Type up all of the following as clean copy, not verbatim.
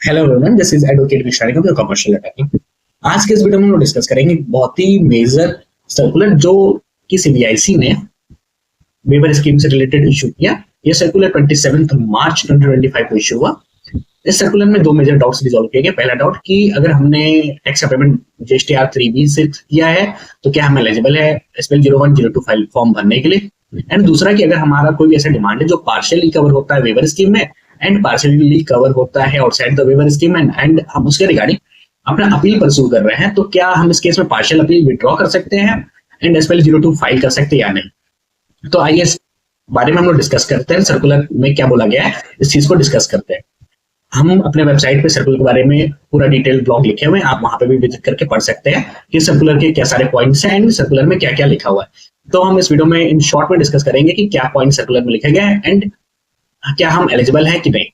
Hello everyone, this is advocate Vishal का commercial attorney. आज के इस वीडियो में हम डिस्कस करेंगे बहुत ही मेजर सर्कुलर जो कि सीबीआईसी ने वेवर स्कीम से रिलेटेड इशू किया। ये सर्कुलर 27 मार्च 2025 को इशू हुआ। इस सर्कुलर में दो मेजर डाउट्स रिजॉल्व किए गए। पहला डाउट कि अगर हमने टैक्स का पेमेंट जीएसटीआर 3B से किया है तो क्या हम एलिजिबल है एसपीएल 0102 फाइल फॉर्म भरने के लिए। एंड दूसरा कि अगर हमारा कोई ऐसा डिमांड है जो पार्शियली कवर होता है वेवर स्कीम में एंड पार्शियली कवर होता है outside the waiver scheme and हम उसके रिगार्डिंग अपना अपील परस्यू कर रहे हैं, तो क्या हम इस केस में पार्शियल अपील विड्रॉ कर सकते हैं एंड एसपीएल 02 फाइल कर सकते हैं या नहीं। तो आइए इस बारे में हम लोग डिस्कस करते हैं। सर्कुलर में क्या बोला गया है इस चीज को डिस्कस करते हैं। हम अपने वेबसाइट पे सर्कुलर के बारे में पूरा डिटेल ब्लॉग लिखे हुए हैं, आप वहां पे भी विजिट करके पढ़ सकते हैं कि सर्कुलर के क्या सारे पॉइंट्स हैं एंड सर्कुलर में क्या क्या लिखा हुआ है। तो हम इस वीडियो में इन शॉर्ट में डिस्कस करेंगे कि क्या पॉइंट सर्कुलर में लिखे गए हैं एंड क्या हम एलिजिबल है कि नहीं।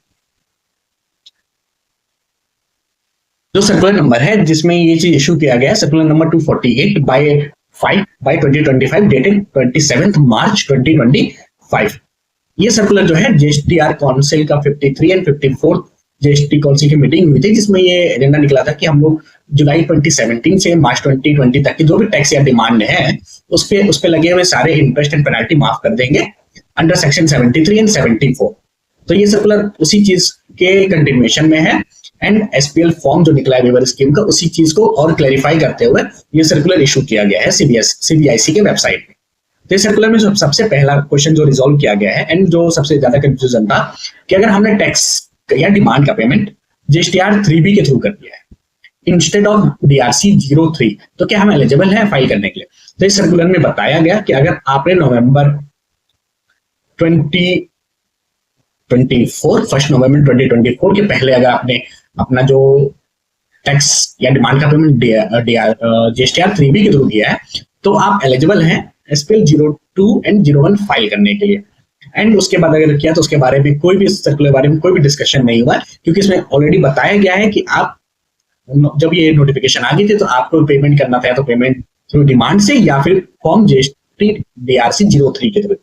जो सर्कुलर नंबर है जिसमें ये चीज इशू किया गया है, सर्कुलर नंबर 248 बाय 2025 डेटेड 27 मार्च 2025। ये सर्कुलर जो है जीएसटीआर काउंसिल का 53 एंड 54 जीएसटी काउंसिल की मीटिंग हुई थी, जिसमें ये एजेंडा निकला था कि हम लोग जुलाई 2017 से मार्च 2020 तक की जो भी टैक्स या डिमांड है उस पे लगे हुए सारे इंटरेस्ट एंड पेनल्टी माफ कर देंगे अंडर सेक्शन 73 एंड 74। तो ये सर्कुलर उसी चीज के कंटिन्यूएशन में है एंड एसपीएल फॉर्म जो निकला है वेवर स्कीम का उसी चीज को और क्लैरिफाई करते हुए ये सर्कुलर इशू किया गया है सीबीआईसी के वेबसाइट पे। तो इस सर्कुलर में जो सबसे पहला क्वेश्चन जो रिजॉल्व किया गया है एंड जो सबसे ज्यादा कंफ्यूजन था कि अगर हमने टैक्स या डिमांड का पेमेंट जीएसटीआर 3B के थ्रू कर दिया है इंस्टेड ऑफ डीआरसी 03 तो क्या हम एलिजिबल है फाइल करने के लिए। तो इस सर्कुलर में बताया गया कि अगर आपने नवंबर 1 नवंबर 2024 के पहले अगर आपने अपना जो टैक्स या डिमांड का पेमेंट जीएसटीआर 3B के थ्रू किया है तो आप एलिजिबल हैं एसपीएल 02 एंड 01 फाइल करने के लिए। एंड उसके बाद अगर किया तो उसके बारे में कोई भी सर्कुलर बारे में कोई भी डिस्कशन नहीं हुआ क्योंकि इसमें ऑलरेडी बताया गया है कि आप जब ये नोटिफिकेशन आ गई थी तो आपको पेमेंट करना था तो पेमेंट थ्रू डिमांड से या फिर फॉर्म जीएसटी डीआरसी 03 के थ्रू।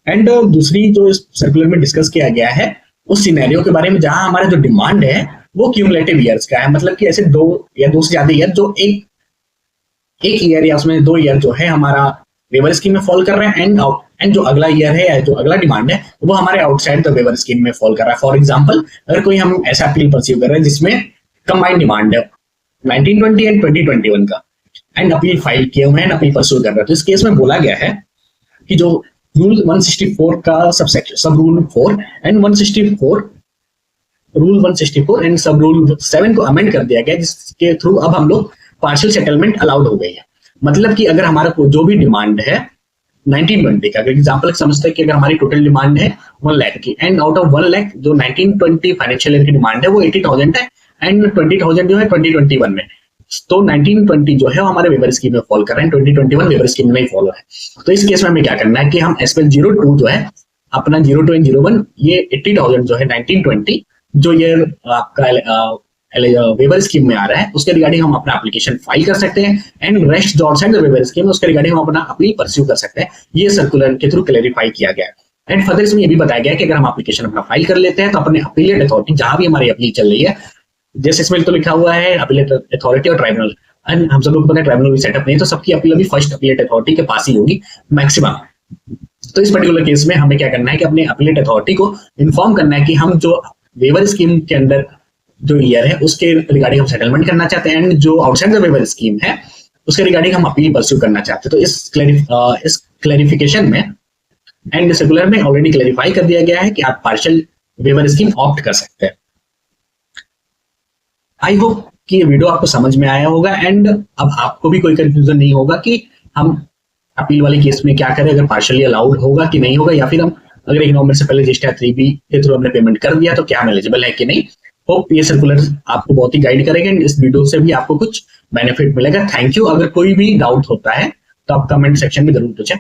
एंड दूसरी जो इस सर्कुलर में डिस्कस किया गया है उस सिनेरियो के बारे में जहां हमारा जो डिमांड है वो क्यूमुलेटिव ईयर्स का है, मतलब कि ऐसे दो या दो से ज्यादा ईयर जो एक ईयर या उसमें 2 ईयर जो है हमारा वेवर स्कीम में फॉल कर रहे हैं एंड जो अगला ईयर है या जो अगला डिमांड है वो हमारे आउटसाइड द वेवर स्कीम में फॉल कर रहा है। फॉर एग्जांपल अगर कोई हम ऐसा अपील परस्यू कर रहे हैं जिसमें कंबाइंड डिमांड है 1920 एंड 2021 का एंड अपील फाइल किए हुए हैं, अपील परस्यू कर रहे हैं, तो इस केस में बोला गया है कि जो रूल 164 का सब रूल 4 एंड 164 रूल 164 एंड सब रूल 7 को अमेंड कर दिया गया जिसके थ्रू अब हम लोग पार्शियल सेटलमेंट अलाउड हो गई है। मतलब कि अगर हमारा जो भी डिमांड है 1920 का, अगर एग्जांपल समझते हैं कि अगर हमारी टोटल डिमांड है 1 लाख की एंड आउट ऑफ 1 लाख जो 1920 फाइनेंशियल ईयर की डिमांड है वो 80,000 है एंड 20,000 जो है 2021 में, तो 1920 जो है वो हमारे वेवर स्कीम में फॉल कर रहे हैं, 2021 वेवर स्कीम में नहीं फॉल हो रहा है। तो इस केस में हमें क्या करना है कि हम एसपीएल 02 जो है अपना 02 एंड 01 ये 80,000 जो है 1920 जो ये आपका वेवर स्कीम में आ रहा है उसके रिगार्डिंग हम अपना एप्लीकेशन फाइल कर सकते हैं एंड रेस्ट जो आउटसाइड द वेवर स्कीम है उसके रिगार्डिंग हम अपना अपील परस्यू कर सकते हैं। ये सर्कुलर के थ्रू क्लैरिफाई किया गया है एंड फर्दर इसमें ये भी बताया गया है कि अगर हम एप्लीकेशन अपना फाइल कर लेते हैं तो अपने अपीलेट अथॉरिटी जहां भी हमारी अपील चल रही है, जैसे इसमें तो लिखा हुआ है अपीलेट अथॉरिटी और ट्राइब्यूनल, एंड हम सब लोग पता है ट्राइब्यूनल भी सेटअप नहीं तो सबकी अपील अभी फर्स्ट अपीलेट अथॉरिटी के पास ही होगी मैक्सिमम। तो इस पर्टिकुलर केस में हमें क्या करना है कि अपने अपीलेट अथॉरिटी को इन्फॉर्म करना है कि हम जो वेवर स्कीम के अंदर जो ईयर है उसके रिगार्डिंग हम सेटलमेंट करना चाहते हैं एंड जो आउटसाइड द वेवर स्कीम है उसके रिगार्डिंग हम अपील परस्यू करना चाहते हैं। तो इस क्लैरिफिकेशन में एंड सर्कुलर में ऑलरेडी क्लैरिफाई कर दिया गया है कि आप पार्शियल वेवर स्कीम ऑप्ट कर सकते हैं। आई होप कि ये वीडियो आपको समझ में आया होगा एंड अब आपको भी कोई कंफ्यूजन नहीं होगा कि हम अपील वाले केस में क्या करें, अगर पार्शियली अलाउड होगा कि नहीं होगा, या फिर हम अगर 1 नवंबर से पहले जीएसटीआर 3B के थ्रू हमने पेमेंट कर दिया तो क्या हम एलिजिबल है कि नहीं। होप ये सर्कुलर आपको बहुत ही गाइड करेगा एंड इस वीडियो से भी आपको कुछ बेनिफिट मिलेगा। Thank you. अगर कोई भी डाउट होता है तो आप कमेंट सेक्शन में जरूर पूछें।